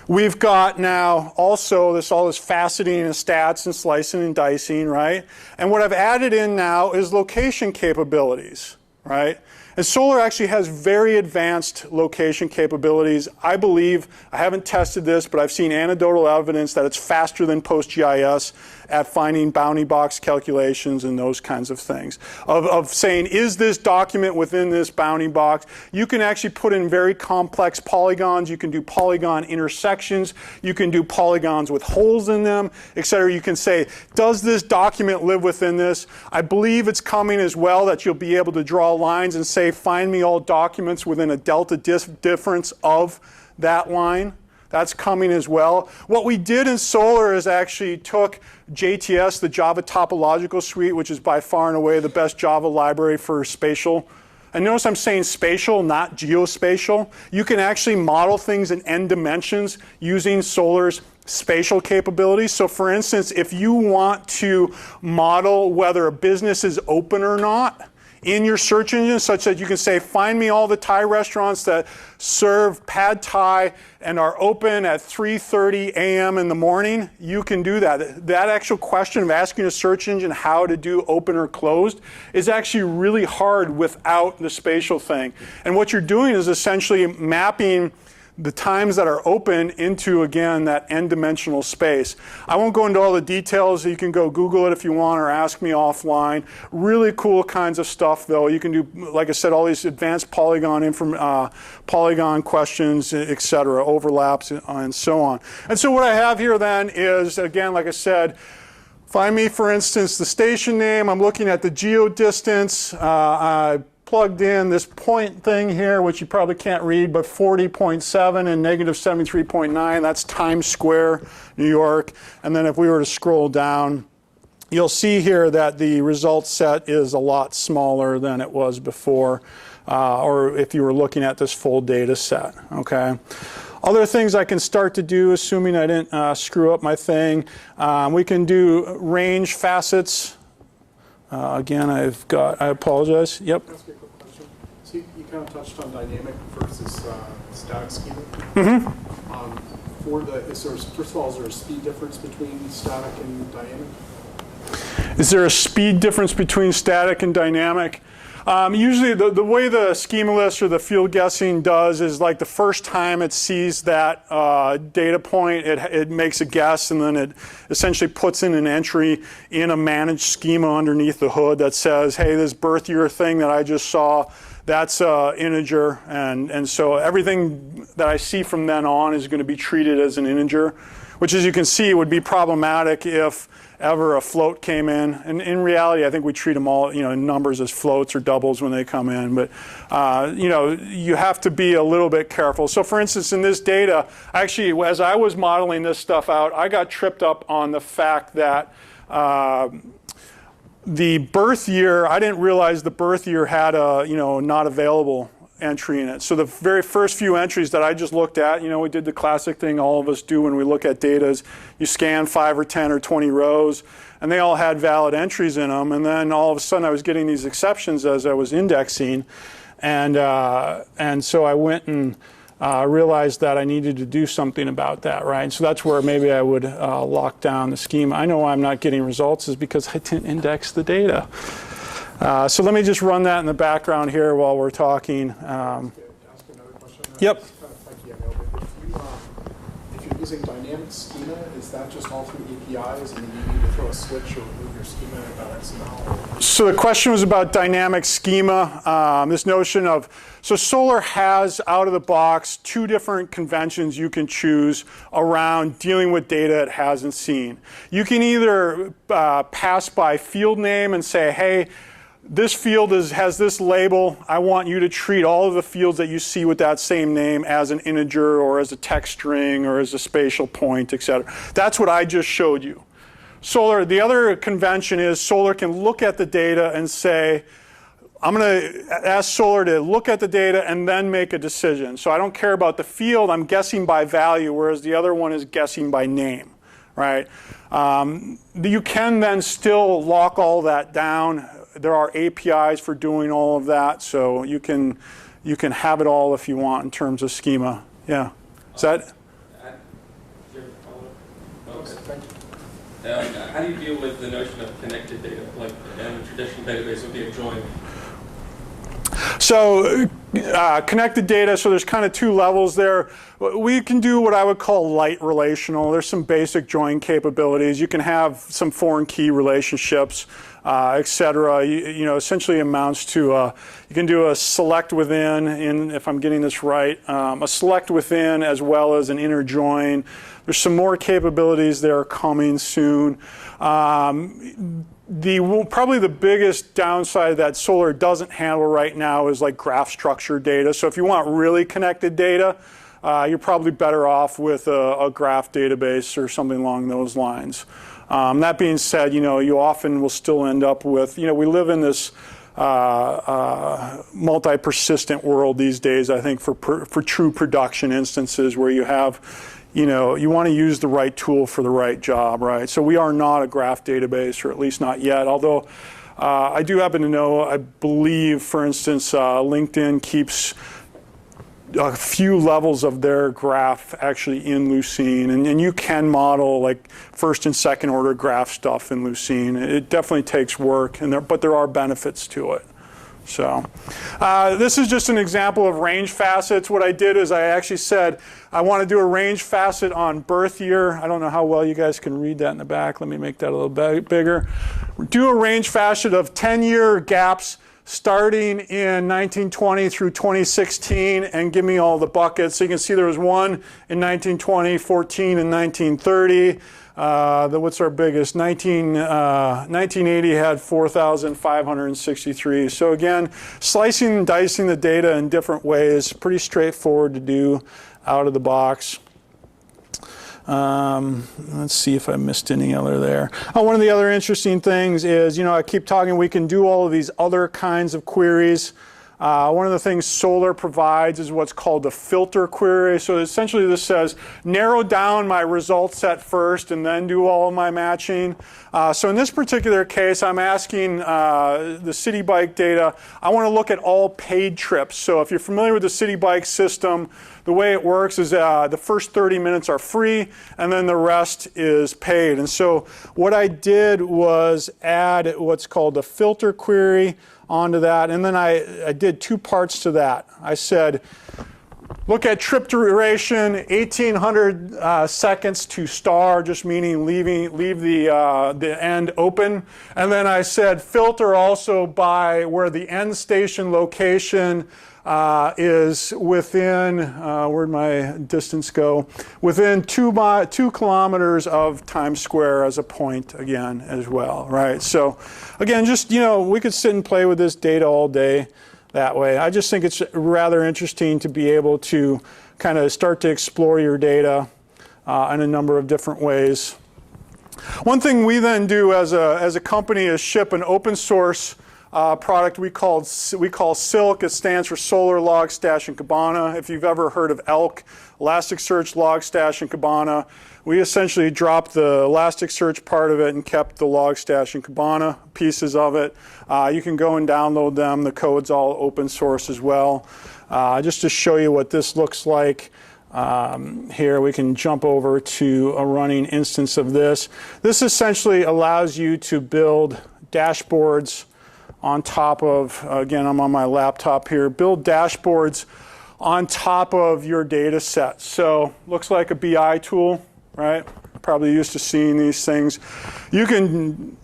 [SPEAKER 1] We've got now also all this faceting and stats and slicing and dicing, right? And what I've added in now is location capabilities, right? And Solr actually has very advanced location capabilities. I believe, I haven't tested this, but I've seen anecdotal evidence that it's faster than PostGIS at finding bounding box calculations and those kinds of things. Of saying, is this document within this bounding box? You can actually put in very complex polygons. You can do polygon intersections. You can do polygons with holes in them, etc. You can say, does this document live within this? I believe it's coming as well that you'll be able to draw lines and say, find me all documents within a delta difference of that line. That's coming as well. What we did in Solr is actually took JTS, the Java Topological Suite, which is by far and away the best Java library for spatial. And notice I'm saying spatial, not geospatial. You can actually model things in n dimensions using Solr's spatial capabilities. So for instance, if you want to model whether a business is open or not in your search engine, such that you can say, find me all the Thai restaurants that serve pad Thai and are open at 3:30 a.m. in the morning, you can do that. That actual question of asking a search engine how to do open or closed is actually really hard without the spatial thing. And what you're doing is essentially mapping the times that are open into, again, that n-dimensional space. I won't go into all the details. You can go Google it if you want or ask me offline. Really cool kinds of stuff, though. You can do, like I said, all these advanced polygon questions, etc., overlaps, and so on. And so what I have here then is, again, like I said, find me, for instance, the station name. I'm looking at the geodistance. I plugged in this point thing here, which you probably can't read, but 40.7 and negative 73.9. That's Times Square, New York. And then if we were to scroll down, you'll see here that the result set is a lot smaller than it was before, or if you were looking at this full data set, okay? Other things I can start to do, assuming I didn't screw up my thing, we can do range facets. Again, I apologize. Yep.
[SPEAKER 5] That's a quick question. So you kind of touched on dynamic versus static schema.
[SPEAKER 1] Mm-hmm.
[SPEAKER 5] First of all, is there a speed difference between static and dynamic?
[SPEAKER 1] Is there a speed difference between static and dynamic? Usually the way the schema list or the field guessing does is, like, the first time it sees that data point, it makes a guess, and then it essentially puts in an entry in a managed schema underneath the hood that says, hey, this birth year thing that I just saw, that's integer, and so everything that I see from then on is going to be treated as an integer, which, as you can see, would be problematic if ever a float came in. And in reality, I think we treat them all, in numbers as floats or doubles when they come in. But, you have to be a little bit careful. So for instance, in this data, actually, as I was modeling this stuff out, I got tripped up on the fact that the birth year, I didn't realize the birth year had a not available entry in it. So the very first few entries that I just looked at, we did the classic thing all of us do when we look at data is you scan 5 or 10 or 20 rows, and they all had valid entries in them. And then all of a sudden I was getting these exceptions as I was indexing, and so I went and realized that I needed to do something about that, right? So that's where maybe I would lock down the schema. I know why I'm not getting results is because I didn't index the data. So let me just run that in the background here while we're talking.
[SPEAKER 5] Ask another question?
[SPEAKER 1] Yep.
[SPEAKER 5] It's kind of funky, I know, but if you're using dynamic schema, is that just all through APIs, and then you need to throw a switch or remove your schema about XML?
[SPEAKER 1] So the question was about dynamic schema, this notion of, so Solr has out of the box 2 different conventions you can choose around dealing with data it hasn't seen. You can either pass by field name and say, hey, this field has this label. I want you to treat all of the fields that you see with that same name as an integer or as a text string or as a spatial point, etc. That's what I just showed you. Solr, the other convention is Solr can look at the data and say, I'm going to ask Solr to look at the data and then make a decision. So I don't care about the field, I'm guessing by value, whereas the other one is guessing by name, right? You can then still lock all that down. There are APIs for doing all of that, so you can have it all if you want in terms of schema. Yeah. Is that?
[SPEAKER 2] How do you deal with the notion of connected data? Like in a traditional database would be a join.
[SPEAKER 1] So connected data, so there's kind of 2 levels there. We can do what I would call light relational. There's some basic join capabilities. You can have some foreign key relationships, et cetera. Essentially amounts to, you can do a select within, if I'm getting this right, a select within as well as an inner join. There's some more capabilities that are coming soon. Probably the biggest downside that Solr doesn't handle right now is like graph structure data. So if you want really connected data, you're probably better off with a graph database or something along those lines. That being said, you often will still end up with, we live in this multi-persistent world these days, I think, for true production instances where you have, you want to use the right tool for the right job, right? So we are not a graph database, or at least not yet, although I do happen to know, I believe, for instance, LinkedIn keeps a few levels of their graph actually in Lucene, and you can model like 1st and 2nd order graph stuff in Lucene. It definitely takes work, but there are benefits to it. So this is just an example of range facets. What I did is I actually said I want to do a range facet on birth year. I don't know how well you guys can read that in the back. Let me make that a little bit bigger. Do a range facet of 10-year gaps starting in 1920 through 2016 and give me all the buckets. So you can see there was one in 1920, 14 in 1930. What's our biggest? 1980 had 4,563. So again, slicing and dicing the data in different ways, pretty straightforward to do out of the box. Let's see if I missed any other there. One of the other interesting things is, I keep talking, we can do all of these other kinds of queries. One of the things Solr provides is what's called a filter query. So essentially this says, narrow down my result set first and then do all of my matching. So in this particular case, I'm asking the City Bike data, I want to look at all paid trips. So if you're familiar with the City Bike system, the way it works is the first 30 minutes are free and then the rest is paid. And so what I did was add what's called a filter query onto that, and then I did 2 parts to that. I said, look at trip duration, 1,800 seconds to star, just meaning leave the end open. And then I said, filter also by where the end station location is within, where'd my distance go? Within 2 kilometers of Times Square as a point again as well, right? So again, just, we could sit and play with this data all day that way. I just think it's rather interesting to be able to kind of start to explore your data in a number of different ways. One thing we then do as a company is ship an open source product we call Silk. It stands for Solr, Logstash, and Kibana. If you've ever heard of ELK, Elasticsearch, Logstash, and Kibana, we essentially dropped the Elasticsearch part of it and kept the Logstash and Kibana pieces of it. You can go and download them. The code's all open source as well. Just to show you what this looks like, here we can jump over to a running instance of this. This essentially allows you to build dashboards on top of, again, I'm on my laptop here, build dashboards on top of your data set. So looks like a BI tool, right? Probably used to seeing these things. You can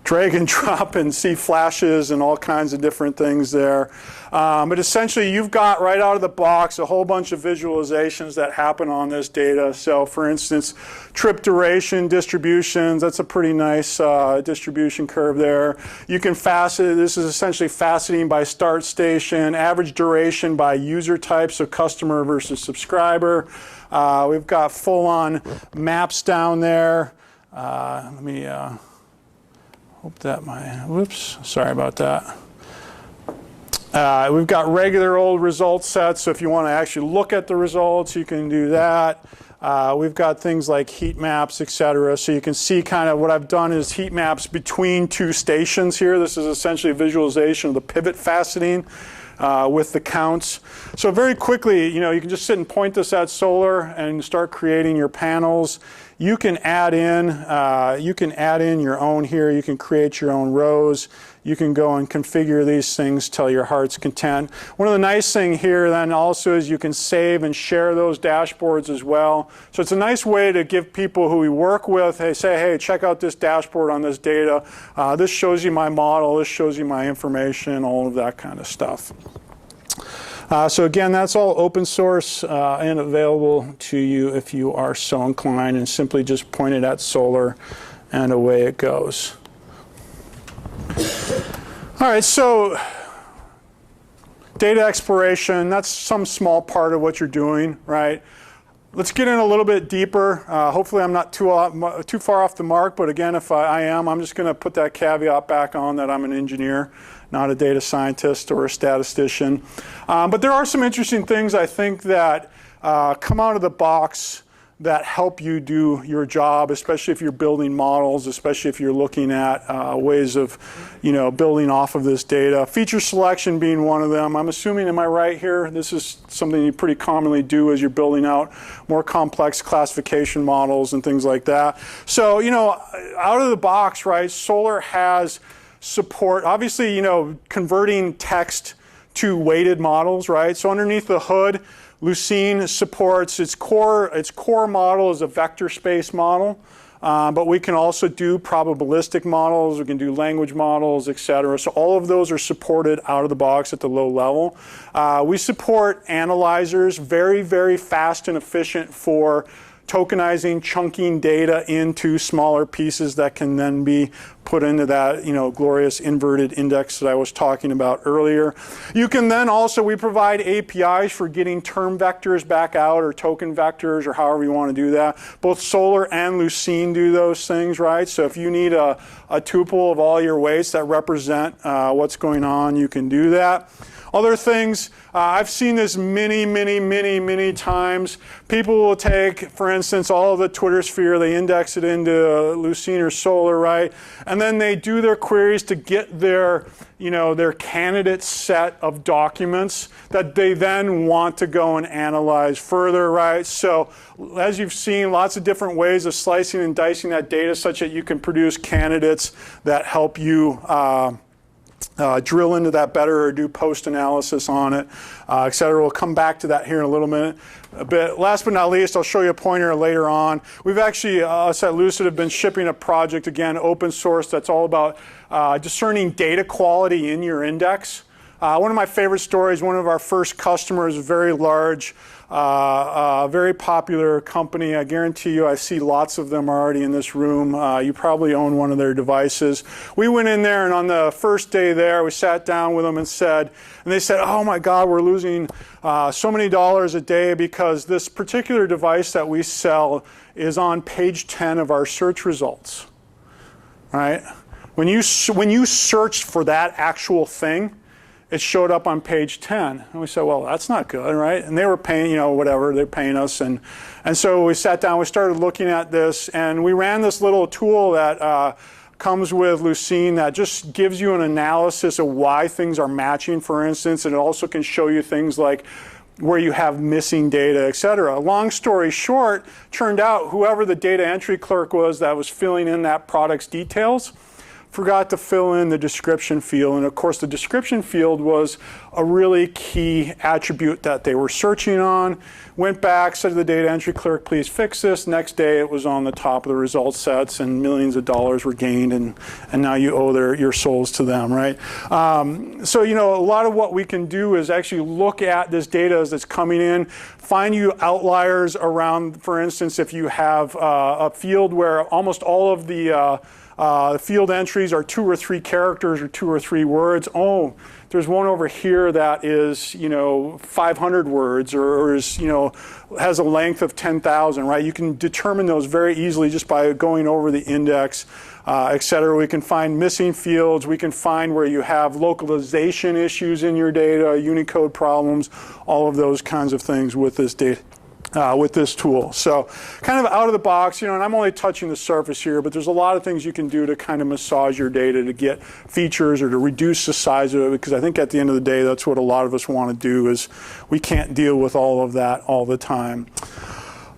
[SPEAKER 1] drag and drop and see flashes and all kinds of different things there. But essentially, you've got right out of the box a whole bunch of visualizations that happen on this data. So for instance, trip duration distributions, that's a pretty nice distribution curve there. You can facet, this is essentially faceting by start station, average duration by user type, so customer versus subscriber. We've got full-on maps down there. Let me hope that whoops, sorry about that. We've got regular old result sets, so if you want to actually look at the results, you can do that. We've got things like heat maps, etc. So you can see kind of what I've done is heat maps between two stations here. This is essentially a visualization of the pivot faceting with the counts. So very quickly, you can just sit and point this at Solr and start creating your panels. You can add in your own here. You can create your own rows. You can go and configure these things till your heart's content. One of the nice things here then also is you can save and share those dashboards as well. So it's a nice way to give people who we work with, hey, check out this dashboard on this data. This shows you my model. This shows you my information, all of that kind of stuff. So again, that's all open source and available to you if you are so inclined, and simply just point it at Solr and away it goes. All right, so data exploration, that's some small part of what you're doing, right? Let's get in a little bit deeper. Hopefully I'm not too far off the mark, but again, if I am, I'm just going to put that caveat back on that I'm an engineer, not a data scientist or a statistician. But there are some interesting things I think that come out of the box that help you do your job, especially if you're building models, especially if you're looking at ways of, building off of this data. Feature selection being one of them. I'm assuming, am I right here? This is something you pretty commonly do as you're building out more complex classification models and things like that. So, out of the box, right, Solr has support, obviously, converting text to weighted models, right? So underneath the hood, Lucene supports its core model is a vector space model, but we can also do probabilistic models, we can do language models, etc. So all of those are supported out of the box at the low level. We support analyzers, very, very fast and efficient for tokenizing, chunking data into smaller pieces that can then be put into that, glorious inverted index that I was talking about earlier. You can then also, we provide APIs for getting term vectors back out, or token vectors, or however you want to do that. Both Solr and Lucene do those things, right? So if you need a tuple of all your weights that represent what's going on, you can do that. Other things, I've seen this many times. People will take, for instance, all of the Twitter sphere, they index it into Lucene or Solr, right? And then they do their queries to get their candidate set of documents that they then want to go and analyze further, right? So as you've seen, lots of different ways of slicing and dicing that data such that you can produce candidates that help you drill into that better or do post-analysis on it, et cetera. We'll come back to that here in a little minute. But last but not least, I'll show you a pointer later on. We've actually, us at Lucid, have been shipping a project, again, open source, that's all about discerning data quality in your index. One of my favorite stories, one of our first customers, a very large very popular company. I guarantee you, I see lots of them already in this room. You probably own one of their devices. We went in there, and on the first day there, we sat down with them and they said, oh my God, we're losing so many dollars a day because this particular device that we sell is on page 10 of our search results, right? When you searched for that actual thing, it showed up on page 10. And we said, well, that's not good, right? And they were paying, you know, whatever, they're paying us. And so we sat down, we started looking at this, and we ran this little tool that comes with Lucene that just gives you an analysis of why things are matching, for instance, and it also can show you things like where you have missing data, et cetera. Long story short, turned out whoever the data entry clerk was that was filling in that product's details forgot to fill in the description field. And of course, the description field was a really key attribute that they were searching on. Went back, said to the data entry clerk, please fix this. Next day, it was on the top of the results sets, and millions of dollars were gained, and now you owe your souls to them, right? So, you know, a lot of what we can do is actually look at this data as it's coming in, find you outliers around, for instance, if you have a field where almost all of the field entries are 2 or 3 characters or 2 or 3 words. Oh, there's one over here that is, you know, 500 words or is, you know, has a length of 10,000, right? You can determine those very easily just by going over the index, et cetera. We can find missing fields. We can find where you have localization issues in your data, Unicode problems, all of those kinds of things with this data. With this tool. So kind of out of the box, you know, and I'm only touching the surface here, but there's a lot of things you can do to kind of massage your data to get features or to reduce the size of it, because I think at the end of the day, that's what a lot of us want to do, is we can't deal with all of that all the time.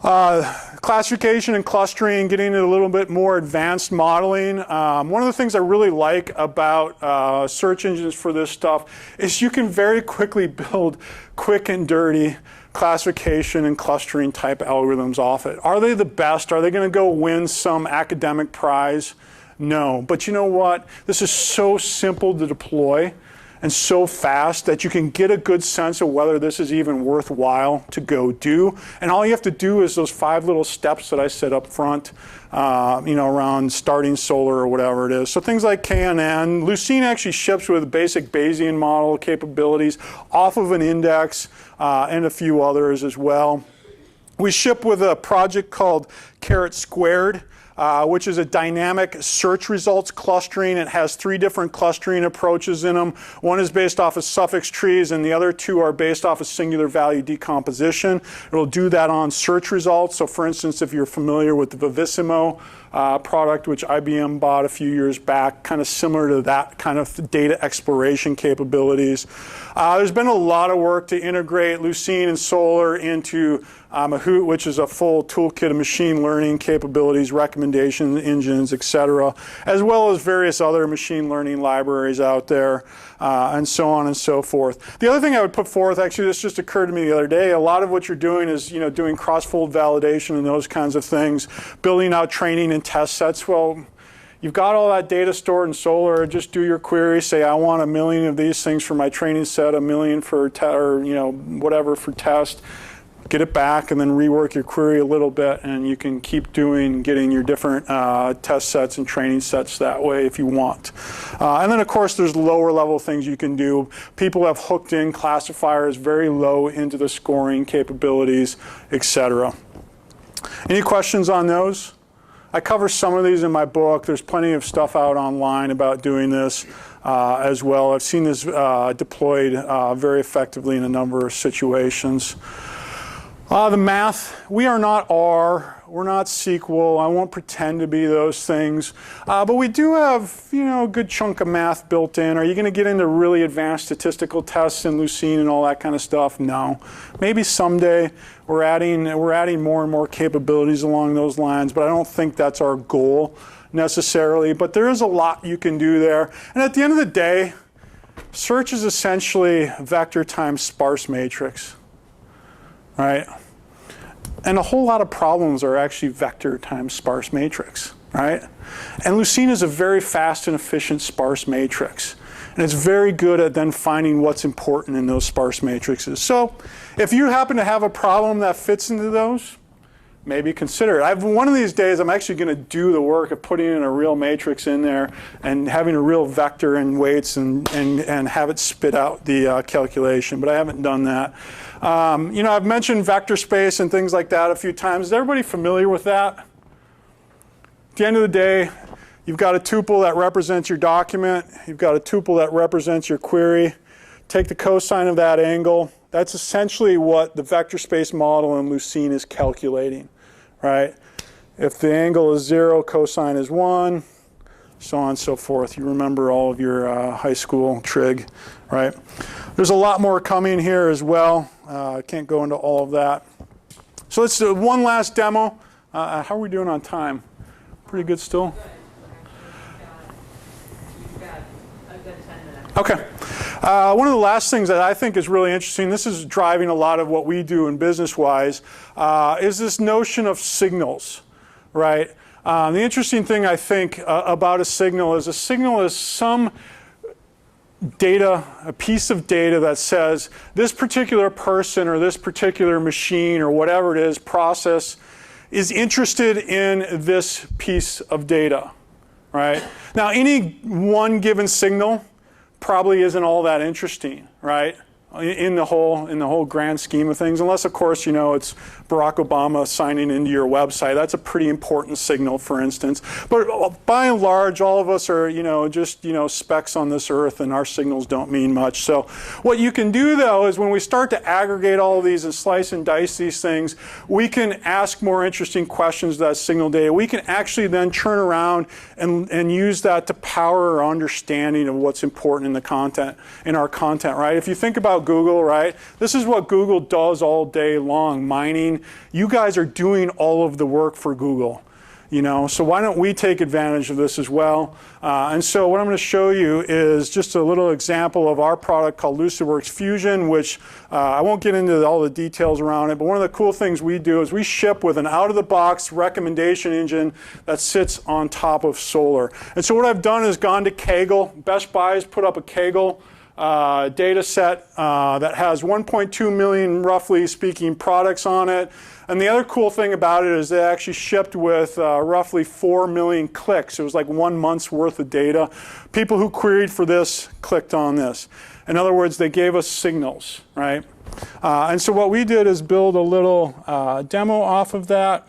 [SPEAKER 1] Classification and clustering, getting into a little bit more advanced modeling. One of the things I really like about search engines for this stuff is you can very quickly build quick and dirty classification and clustering type algorithms off it. Are they the best? Are they going to go win some academic prize? No. But you know what? This is so simple to deploy and so fast that you can get a good sense of whether this is even worthwhile to go do. And all you have to do is those 5 little steps that I said up front, you know, around starting Solr or whatever it is. So things like KNN. Lucene actually ships with basic Bayesian model capabilities off of an index and a few others as well. We ship with a project called Caret Squared, which is a dynamic search results clustering. It has 3 different clustering approaches in them. One is based off of suffix trees, and the other 2 are based off of singular value decomposition. It'll do that on search results. So for instance, if you're familiar with the Vivissimo product, which IBM bought a few years back, kind of similar to that kind of data exploration capabilities. There's been a lot of work to integrate Lucene and Solr into Mahout, which is a full toolkit of machine learning capabilities, recommendation engines, et cetera, as well as various other machine learning libraries out there, and so on and so forth. The other thing I would put forth, actually, this just occurred to me the other day, a lot of what you're doing is, you know, doing cross-fold validation and those kinds of things, building out training and test sets. Well, you've got all that data stored in Solr. Just do your query. Say, I want 1 million of these things for my training set, 1 million for or you know, whatever for test. Get it back and then rework your query a little bit, and you can keep getting your different test sets and training sets that way if you want. And then of course there's lower level things you can do. People have hooked in classifiers very low into the scoring capabilities, etc. Any questions on those? I cover some of these in my book. There's plenty of stuff out online about doing this as well. I've seen this deployed very effectively in a number of situations. The math, we are not R, we're not SQL. I won't pretend to be those things. But we do have, you know, a good chunk of math built in. Are you going to get into really advanced statistical tests in Lucene and all that kind of stuff? No. Maybe someday. We're adding more and more capabilities along those lines, but I don't think that's our goal necessarily. But there is a lot you can do there. And at the end of the day, search is essentially vector times sparse matrix. Right? And a whole lot of problems are actually vector times sparse matrix, right? And Lucene is a very fast and efficient sparse matrix. And it's very good at then finding what's important in those sparse matrices. So if you happen to have a problem that fits into those, maybe consider it. One of these days, I'm actually going to do the work of putting in a real matrix in there and having a real vector and weights and have it spit out the calculation, but I haven't done that. You know, I've mentioned vector space and things like that a few times. Is everybody familiar with that? At the end of the day, you've got a tuple that represents your document. You've got a tuple that represents your query. Take the cosine of that angle. That's essentially what the vector space model in Lucene is calculating, right? If the angle is 0, cosine is 1, so on and so forth. You remember all of your high school trig, right? There's a lot more coming here as well. I can't go into all of that. So let's do one last demo. How are we doing on time? Pretty good still? Okay. One of the last things that I think is really interesting, this is driving a lot of what we do in business-wise, is this notion of signals, right? The interesting thing I think about a signal is some data, a piece of data that says this particular person or this particular machine or whatever it is, process, is interested in this piece of data, right? Now, any one given signal probably isn't all that interesting, right? In the whole grand scheme of things, unless of course you know it's Barack Obama signing into your website. That's a pretty important signal, for instance. But by and large, all of us are just specks on this earth, and our signals don't mean much. So what you can do though is when we start to aggregate all of these and slice and dice these things, we can ask more interesting questions to that signal data. We can actually then turn around and use that to power our understanding of what's important in the content, in our content, right? If you think about Google, right? This is what Google does all day long, mining. You guys are doing all of the work for Google, so why don't we take advantage of this as well? And so what I'm going to show you is just a little example of our product called Lucidworks Fusion, which I won't get into all the details around it, but one of the cool things we do is we ship with an out-of-the-box recommendation engine that sits on top of Solr. And so what I've done is gone to Kaggle. Best Buy has put up a Kaggle data set that has 1.2 million, roughly speaking, products on it. And the other cool thing about it is they actually shipped with roughly 4 million clicks. It was like 1 month's worth of data. People who queried for this clicked on this. In other words, they gave us signals, right? And so what we did is build a little demo off of that.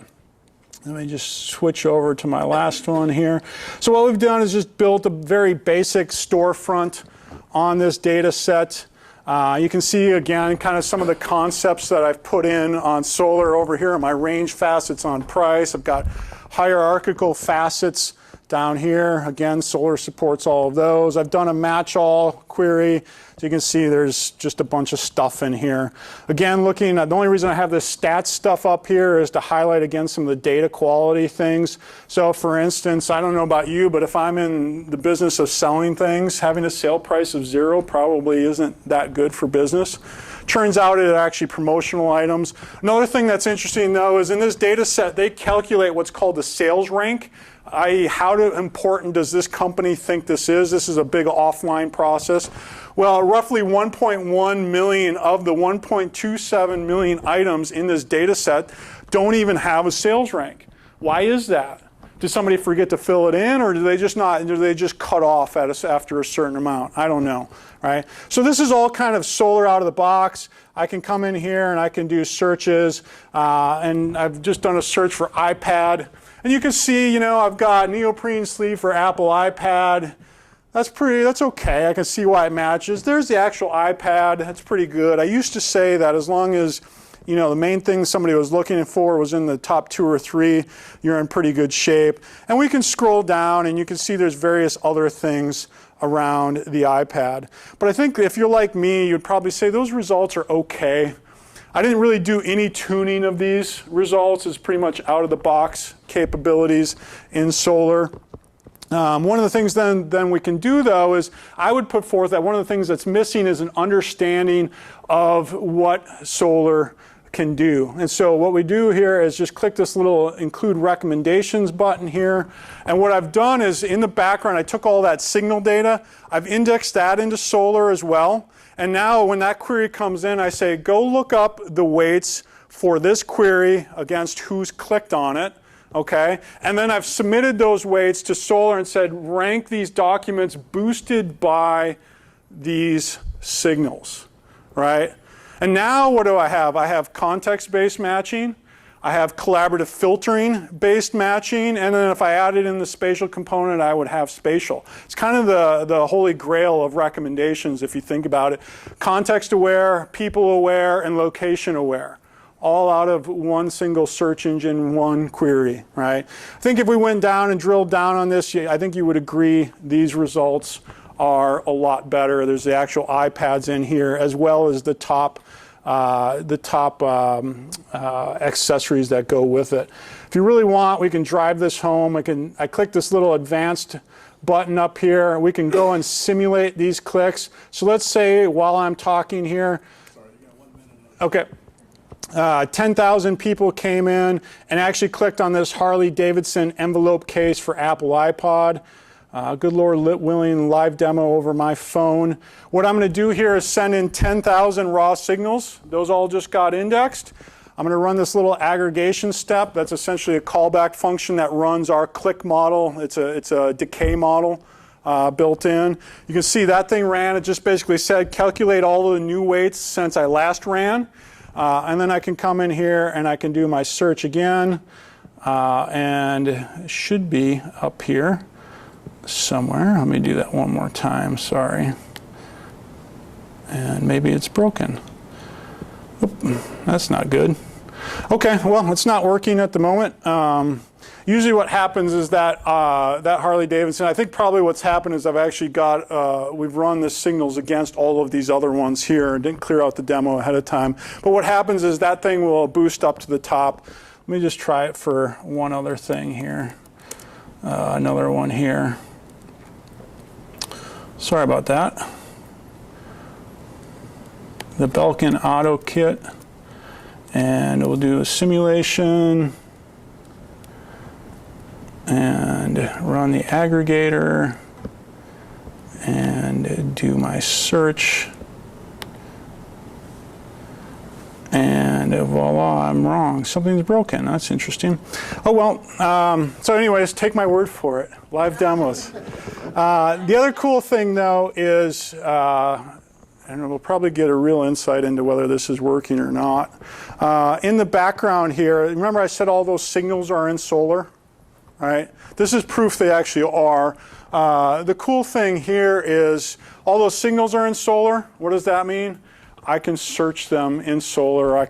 [SPEAKER 1] Let me just switch over to my last one here. So what we've done is just built a very basic storefront on this data set. You can see again kind of some of the concepts that I've put in on Solr over here. My range facets on price. I've got hierarchical facets down here. Again, Solr supports all of those. I've done a match all query. So you can see there's just a bunch of stuff in here. Again, looking at the only reason I have this stats stuff up here is to highlight again some of the data quality things. So for instance, I don't know about you, but if I'm in the business of selling things, having a sale price of 0 probably isn't that good for business. Turns out it's actually promotional items. Another thing that's interesting though is in this data set, they calculate what's called the sales rank, i.e. how important does this company think this is? This is a big offline process. Well, roughly 1.1 million of the 1.27 million items in this data set don't even have a sales rank. Why is that? Did somebody forget to fill it in, or do they just cut off after a certain amount? I don't know, right? So this is all kind of Solr out of the box. I can come in here and I can do searches, and I've just done a search for iPad. And you can see, I've got neoprene sleeve for Apple iPad. That's okay. I can see why it matches. There's the actual iPad. That's pretty good. I used to say that as long as, the main thing somebody was looking for was in the top 2 or 3, you're in pretty good shape. And we can scroll down and you can see there's various other things around the iPad. But I think if you're like me, you'd probably say those results are okay. I didn't really do any tuning of these results. It's pretty much out-of-the-box capabilities in Solr. One of the things then we can do though is I would put forth that one of the things that's missing is an understanding of what Solr can do. And so what we do here is just click this little include recommendations button here. And what I've done is in the background, I took all that signal data, I've indexed that into Solr as well. And now when that query comes in, I say, go look up the weights for this query against who's clicked on it. Okay, and then I've submitted those weights to Solr and said, rank these documents boosted by these signals, right? And now what do I have? I have context-based matching, I have collaborative filtering-based matching, and then if I added in the spatial component, I would have spatial. It's kind of the holy grail of recommendations if you think about it. Context-aware, people-aware, and location-aware. All out of one single search engine, one query, right? I think if we went down and drilled down on this, I think you would agree these results are a lot better. There's the actual iPads in here, as well as the top accessories that go with it. If you really want, we can drive this home. I click this little advanced button up here. We can go and simulate these clicks. So let's say while I'm talking here,
[SPEAKER 5] Sorry, you got 1 minute.
[SPEAKER 1] okay. 10,000 people came in and actually clicked on this Harley-Davidson envelope case for Apple iPod. Good Lord willing, live demo over my phone. What I'm going to do here is send in 10,000 raw signals. Those all just got indexed. I'm going to run this little aggregation step. That's essentially a callback function that runs our click model. It's a decay model built in. You can see that thing ran. It just basically said calculate all of the new weights since I last ran. And then I can come in here and I can do my search again. And it should be up here somewhere. Let me do that one more time, sorry. And maybe it's broken. Oop, that's not good. Okay, well, it's not working at the moment. Usually what happens is that that Harley-Davidson, I think probably what's happened is I've actually got, we've run the signals against all of these other ones here and didn't clear out the demo ahead of time. But what happens is that thing will boost up to the top. Let me just try it for one other thing here. Another one here. Sorry about that. The Belkin Auto Kit. And we'll do a simulation. And run the aggregator and do my search. And voila, I'm wrong. Something's broken. That's interesting. Oh well, so anyways, take my word for it. Live demos. The other cool thing though is, and we'll probably get a real insight into whether this is working or not. In the background here, remember I said all those signals are in Solr? Right? This is proof they actually are. The cool thing here is all those signals are in Solr. What does that mean? I can search them in Solr. I can